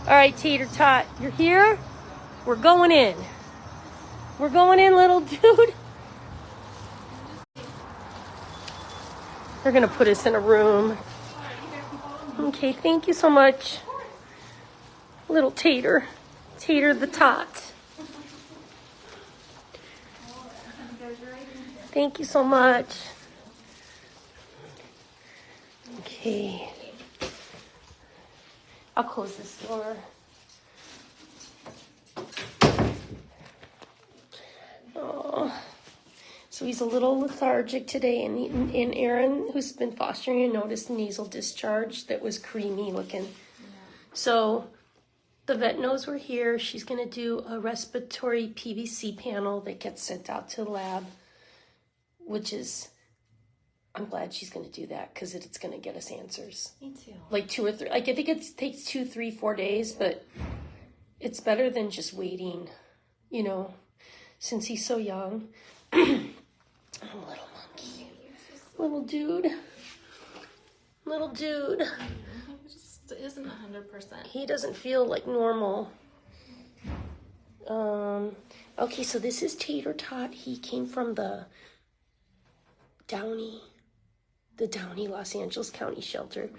All right, Tater Tot, you're here? We're going in. We're going in, little dude. They're going to put us in a room. Okay, thank you so much. Little Tater. Tater the Tot. Thank you so much. Okay. I'll close this door. Oh. So he's a little lethargic today, and Erin, who's been fostering him, noticed nasal discharge that was creamy looking. Yeah. So the vet knows we're here. She's going to do a respiratory PVC panel that gets sent out to the lab, which is, I'm glad she's going to do that because it's going to get us answers. Me too. Like 2 or 3, like I think it takes 2, 3, 4 days, but it's better than just waiting, you know, since he's so young. Oh, little monkey. Little dude. Little dude. He just isn't 100%. He doesn't feel like normal. Okay, so this is Tater Tot. He came from the Downey, Los Angeles County shelter,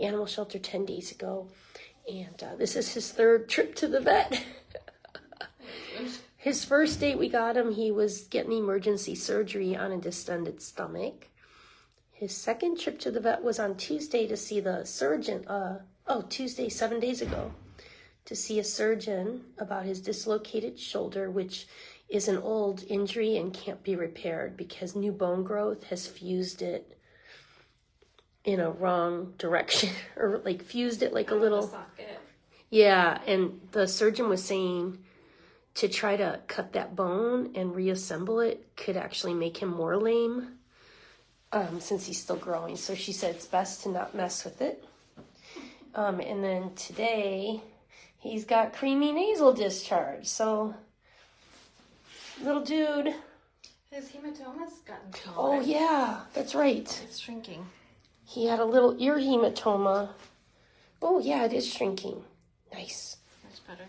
animal shelter 10 days ago. And this is his 3rd trip to the vet. His first date we got him, he was getting emergency surgery on a distended stomach. His 2nd trip to the vet was on Tuesday to see the surgeon. Tuesday, 7 days ago, to see a surgeon about his dislocated shoulder, which is an old injury and can't be repaired because new bone growth has fused it in a wrong direction, or like fused it like a little socket. Yeah, and the surgeon was saying to try to cut that bone and reassemble it could actually make him more lame, since he's still growing. So she said it's best to not mess with it. And then today he's got creamy nasal discharge. So little dude. His hematoma's gotten smaller. Oh yeah, that's right. It's shrinking. He had a little ear hematoma. Oh yeah, it is shrinking. Nice. Much better.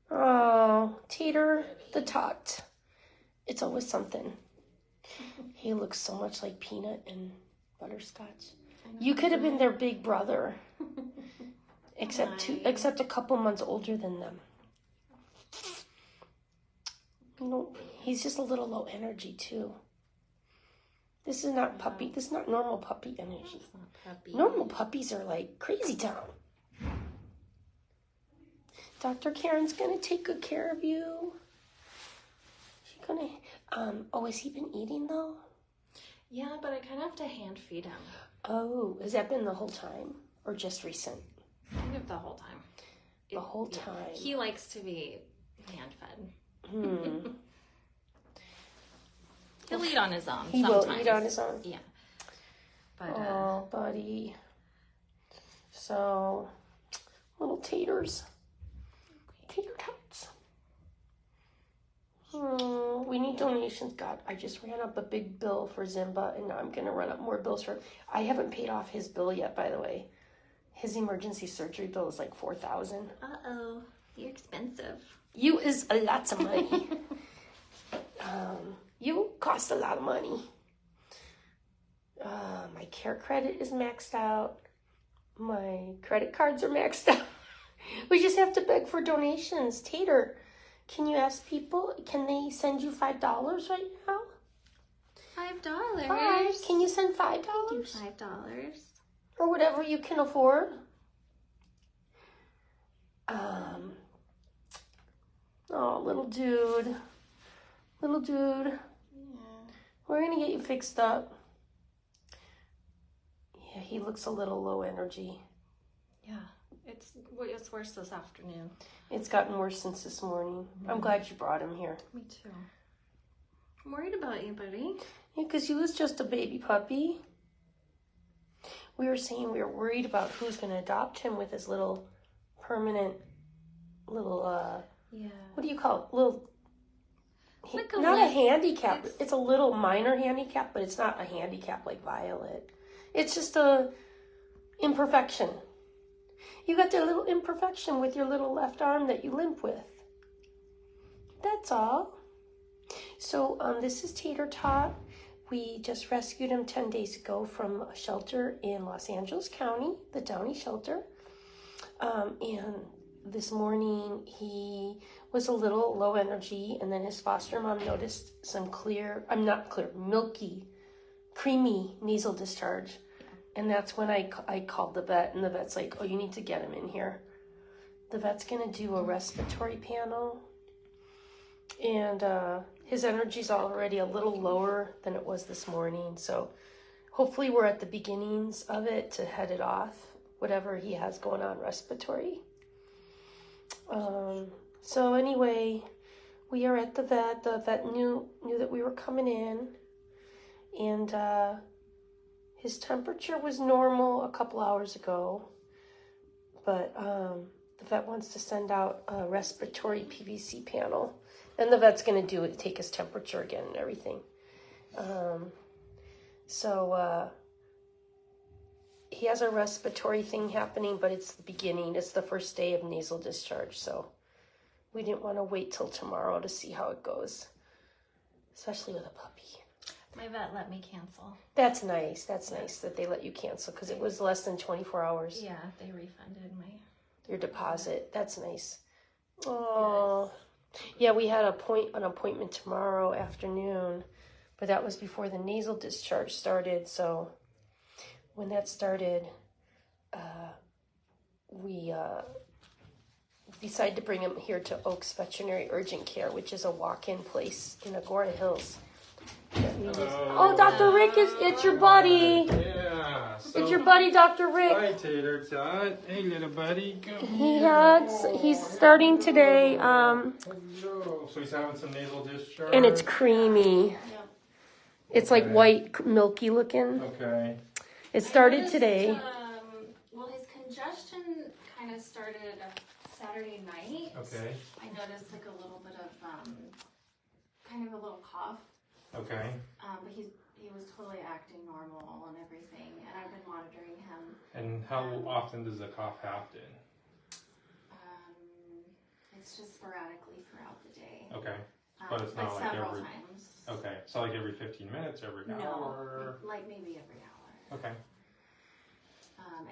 Oh, Tater the Tot. It's always something. He looks so much like Peanut and Butterscotch. You could have been their big brother, except a couple months older than them. No, he's just a little low energy too. This is not puppy. This is not normal puppy energy. It's not puppy. Normal puppies are like crazy town. Dr. Karen's gonna take good care of you. She's gonna. Has he been eating though? Yeah, but I kind of have to hand feed him. Oh, has that been the whole time or just recent? Kind of the whole time. The whole time. He likes to be hand fed. He'll eat on his own. He sometimes. will eat on his own. Yeah. But, oh, buddy. So, little taters. Tater tots. We need donations. God, I just ran up a big bill for Zimba, and now I'm going to run up more bills for... I haven't paid off his bill yet, by the way. His emergency surgery bill is like $4,000. Uh-oh. You're expensive. You is a lot of money. You cost a lot of money. My care credit is maxed out. My credit cards are maxed out. We just have to beg for donations. Tater, can you ask people, can they send you $5 right now? $5? $5. Can you send $5? Do $5. Or whatever you can afford. Oh, little dude. Little dude. Yeah. We're going to get you fixed up. Yeah, he looks a little low energy. Yeah. It's worse this afternoon. It's gotten worse since this morning. I'm glad you brought him here. Me too. I'm worried about you, buddy. Yeah, because he was just a baby puppy. We were saying we were worried about who's going to adopt him with his little permanent little, yeah. What do you call it? Little, like not a handicap. It's a little minor handicap, but it's not a handicap like Violet. It's just a imperfection. You got that little imperfection with your little left arm that you limp with. That's all. So this is Tater Tot. We just rescued him 10 days ago from a shelter in Los Angeles County, the Downey shelter. And this morning he was a little low energy, and then his foster mom noticed some milky, creamy nasal discharge. And that's when I called the vet, and the vet's like, oh, you need to get him in here. The vet's going to do a respiratory panel, and his energy's already a little lower than it was this morning, so hopefully we're at the beginnings of it to head it off, whatever he has going on respiratory. So anyway, we are at the vet. The vet knew that we were coming in, and his temperature was normal a couple hours ago, but the vet wants to send out a respiratory PVC panel, and the vet's going to do it, take his temperature again and everything. So he has a respiratory thing happening, but it's the beginning. It's the first day of nasal discharge, so we didn't want to wait till tomorrow to see how it goes, especially with a puppy. My vet let me cancel. That's nice. That's nice that they let you cancel, because it was less than 24 hours. Yeah, they refunded your deposit. That's nice. Oh, yes. Yeah, we had an appointment tomorrow afternoon, but that was before the nasal discharge started. So when that started, we decided to bring him here to Oaks Veterinary Urgent Care, which is a walk-in place in Agora Hills. Oh, Dr. Rick, it's your buddy. Yeah. It's your buddy, Dr. Rick. Hi, Tater Tot. Hey, little buddy. He's starting today. Hello. So he's having some nasal discharge. And it's creamy. Yep. It's like white, milky looking. Okay. It started today. Well, his congestion kind of started Saturday night. Okay. I noticed like a little bit of kind of a little cough. Okay. But he was totally acting normal and everything, and I've been monitoring him. And how often does the cough happen? It's just sporadically throughout the day. Okay. But it's not like several every times. Okay. So like every 15 minutes, every hour? No, like maybe every hour. Okay.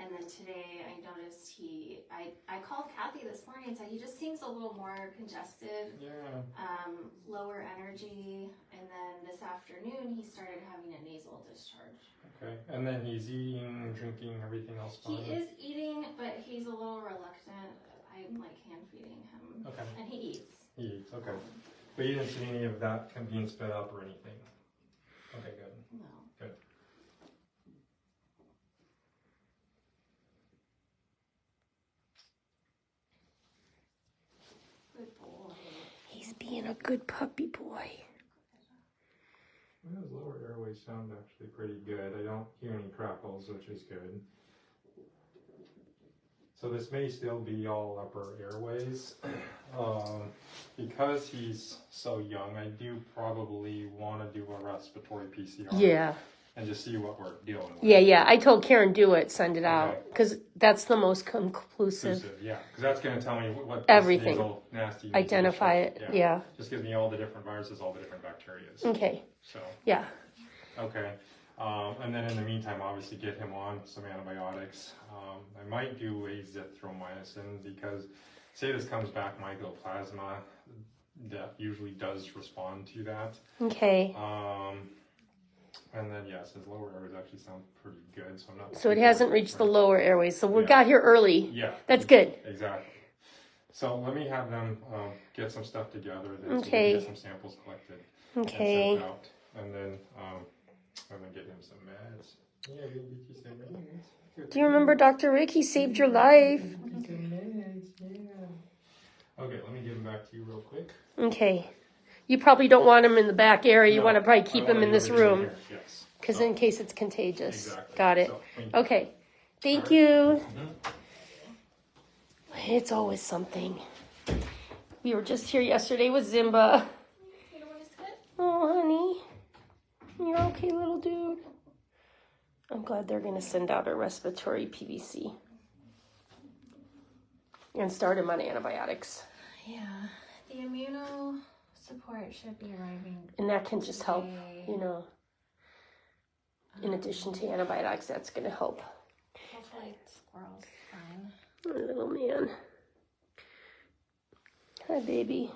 And then today I noticed I called Kathy this morning and said he just seems a little more congested. Yeah. Lower energy, and then this afternoon he started having a nasal discharge. Okay. And then he's eating, drinking, everything else fine? He is eating, but he's a little reluctant. I'm like hand feeding him. Okay. And he eats. He eats, okay. But you didn't see any of that being spit up or anything? Okay, good. No. Good. Good boy. He's being a good puppy boy. Well, his lower airways sound actually pretty good. I don't hear any crackles, which is good. So this may still be all upper airways. Because he's so young, I do probably want to do a respiratory PCR. Yeah. And just see what we're dealing with. Yeah. I told Karen, do it, send it out, because that's the most conclusive. Yeah, because that's going to tell me what everything. Nasty. Identify it. Yeah. Just gives me all the different viruses, all the different bacteria. Okay. So. Yeah. Okay. And then in the meantime, obviously get him on some antibiotics. I might do azithromycin because, say this comes back mycoplasma, that usually does respond to that. Okay. And then yes, his lower airways actually sound pretty good. So I'm not. So it hasn't reached the lower airways. So we Yeah. got here early. Yeah. That's good. Exactly. So let me have them get some stuff together. Then Okay. So we can get some samples collected. Okay. And sent out. And then I'm gonna get him some meds. Yeah, we'll get you some meds. Do you remember Dr. Rick? He saved your life. Some meds, yeah. Okay, let me give him back to you real quick. Okay. You probably don't want him in the back area. You No, want to probably I keep wanna him in this do everything room. here, yes. Because So, in case it's contagious. Exactly. Got it. So, thank you. Okay. Thank All right. you. Mhm. It's always something. We were just here yesterday with Zimba. You don't want to sit? Oh, honey. You're okay, little dude. I'm glad they're going to send out a respiratory PVC. and start him on antibiotics. Yeah, the immuno support should be arriving. And that can just help, today. you know. In addition to antibiotics, that's going to help. Hopefully Squirrel's fine. Oh, little man. Hi, baby.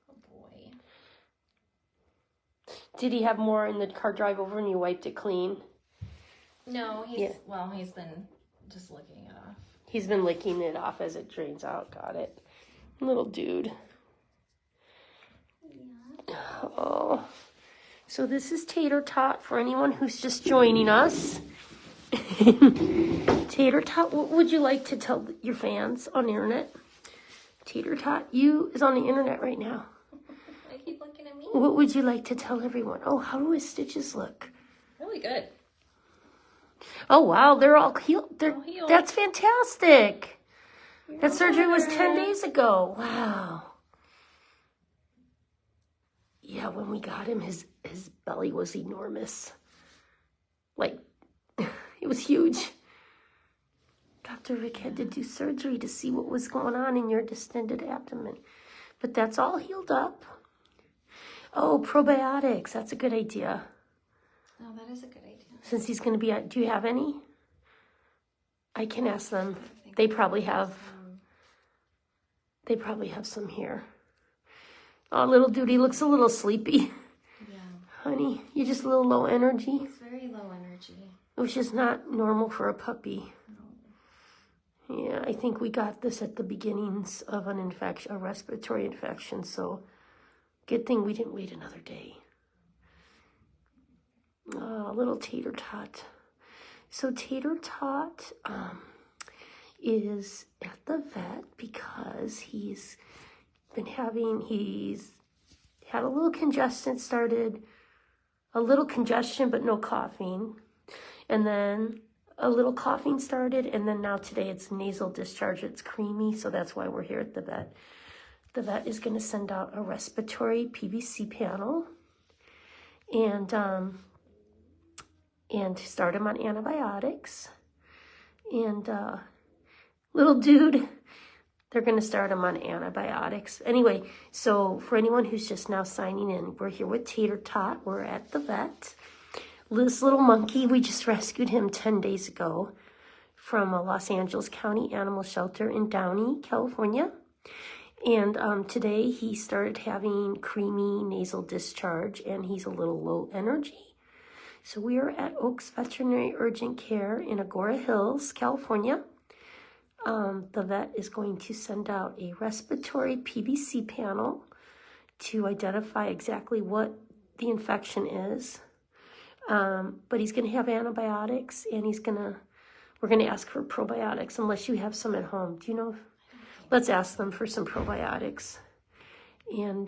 Oh boy. Did he have more in the car drive over and you wiped it clean? No, he's Yeah. he's been just licking it off. He's been licking it off as it drains out. Got it. Little dude. Yeah. Oh. So this is Tater Tot for anyone who's just joining us. Tater Tot, what would you like to tell your fans on the internet? Tater Tot, you is on the internet right now. I keep looking at me. What would you like to tell everyone? Oh, how do his stitches look? Really good. Oh, wow, they're all healed. All healed. That's fantastic. You're That surgery was 10 better. days ago. Wow. Yeah, when we got him, his belly was enormous. Like, it was huge. Dr. Rick had to do surgery to see what was going on in your distended abdomen. But that's all healed up. Oh, probiotics. That's a good idea. Oh, that is a good idea. Since he's going to be do you have any? I can ask them. They probably have some here. Oh, little dude, he looks a little sleepy. Yeah. Honey, you're just a little low energy, He's very low energy. which is not normal for a puppy. Yeah, I think we got this at the beginnings of an infection, a respiratory infection, so good thing we didn't wait another day. Oh, little Tater Tot. So Tater Tot is at the vet because he's had a little congestion started, a little congestion but no coughing, and then a little coughing started, and then now today it's nasal discharge. It's creamy, so that's why we're here at the vet. The vet is going to send out a respiratory PVC panel and start him on antibiotics. And little dude, they're going to start him on antibiotics. Anyway, so for anyone who's just now signing in, we're here with Tater Tot. We're at the vet. This little monkey, we just rescued him 10 days ago from a Los Angeles County animal shelter in Downey, California. And today he started having creamy nasal discharge, and he's a little low energy. So we are at Oaks Veterinary Urgent Care in Agora Hills, California. The vet is going to send out a respiratory PVC panel to identify exactly what the infection is. But he's going to have antibiotics, and we're going to ask for probiotics, unless you have some at home. Do you know? Let's ask them for some probiotics. And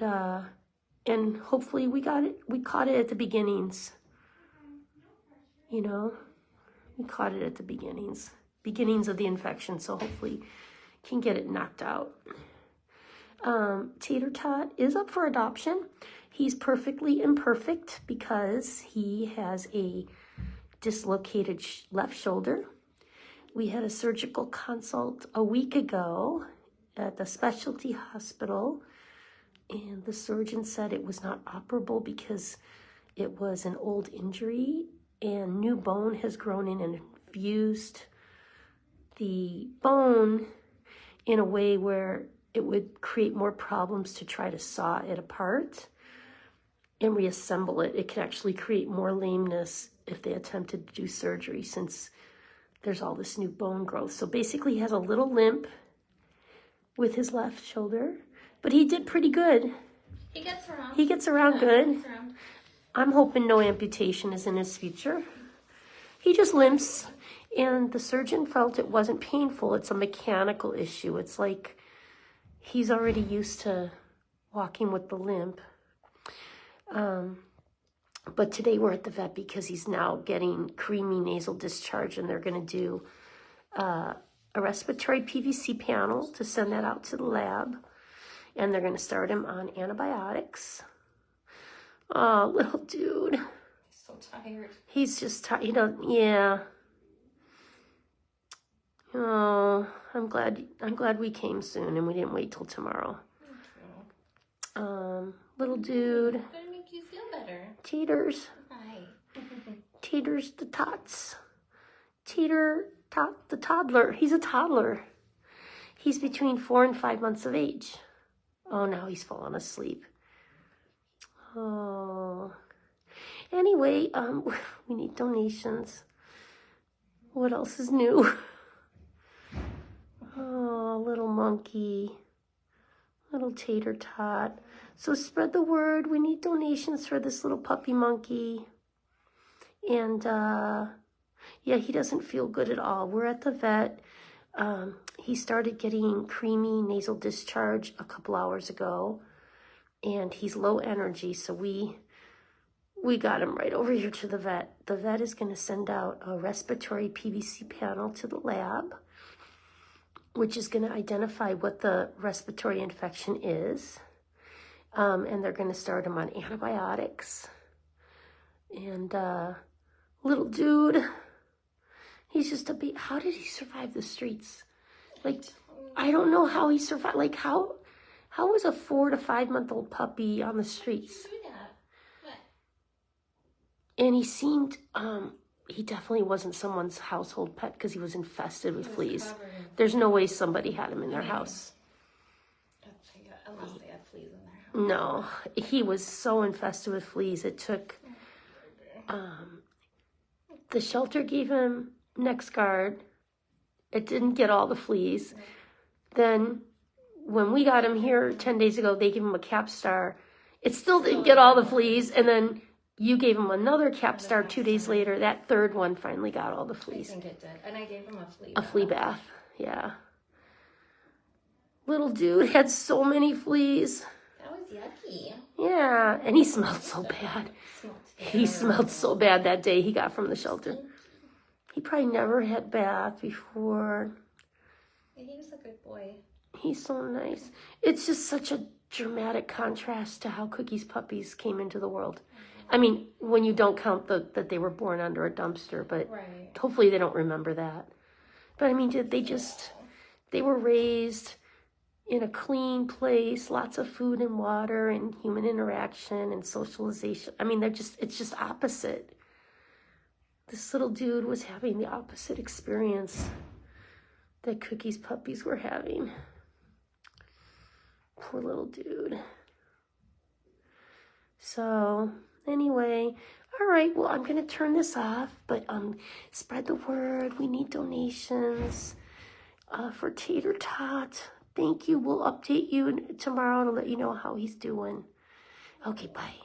hopefully we caught it at the beginnings. You know, we caught it at the beginnings of the infection, so hopefully can get it knocked out. Tater Tot is up for adoption. He's perfectly imperfect because he has a dislocated left shoulder. We had a surgical consult a week ago at the specialty hospital, and the surgeon said it was not operable because it was an old injury and new bone has grown in and infused the bone in a way where it would create more problems to try to saw it apart and reassemble it. It could actually create more lameness if they attempted to do surgery, since there's all this new bone growth. So basically he has a little limp with his left shoulder, but he did pretty good. He gets around. He gets around good. He gets around. I'm hoping no amputation is in his future. He just limps, and the surgeon felt it wasn't painful. It's a mechanical issue. It's like he's already used to walking with the limp. But today we're at the vet because he's now getting creamy nasal discharge, and they're going to do a respiratory PVC panel to send that out to the lab, and they're going to start him on antibiotics. Oh, little dude. He's so tired. He's just tired. Yeah. Oh, I'm glad we came soon and we didn't wait till tomorrow. Little dude. Gonna make you feel better. Taters. Hi. Taters the tots. Tater the toddler. He's a toddler. He's between 4 and 5 months of age. Oh, now he's fallen asleep. Oh. Anyway, we need donations. What else is new? Oh, little monkey. Little tater tot. So spread the word. We need donations for this little puppy monkey. And, yeah, he doesn't feel good at all. We're at the vet. He started getting creamy nasal discharge a couple hours ago. And he's low energy, so we got him right over here to the vet. The vet is going to send out a respiratory PVC panel to the lab, which is going to identify what the respiratory infection is. And they're going to start him on antibiotics. And little dude, he's just a baby. How did he survive the streets? Like, I don't know how he survived. Like, how was a 4 to 5 month old puppy on the streets? And he seemed, he definitely wasn't someone's household pet because he was infested with fleas. There's no way somebody had him in their house. Unless they had fleas in their house. No, he was so infested with fleas. It took, the shelter gave him NexGard. It didn't get all the fleas. Then when we got him here 10 days ago, they gave him a Capstar. It still didn't get all the fleas. And then you gave him another Capstar 2 days later. That third one finally got all the fleas. I think it did. And I gave him a flea bath. A flea bath, yeah. Little dude had so many fleas. That was yucky. Yeah, and he smelled so bad. He smelled so bad that day he got from the shelter. He probably never had bath before. Yeah, he was a good boy. He's so nice. It's just such a dramatic contrast to how Cookie's puppies came into the world. I mean, when you don't count that they were born under a dumpster, but right. Hopefully they don't remember that. But I mean, they were raised in a clean place, lots of food and water and human interaction and socialization. I mean, it's just opposite. This little dude was having the opposite experience that Cookie's puppies were having. Poor little dude. So, anyway, all right, well, I'm going to turn this off, but spread the word. We need donations for Tater Tot. Thank you. We'll update you tomorrow to let you know how he's doing. Okay, bye.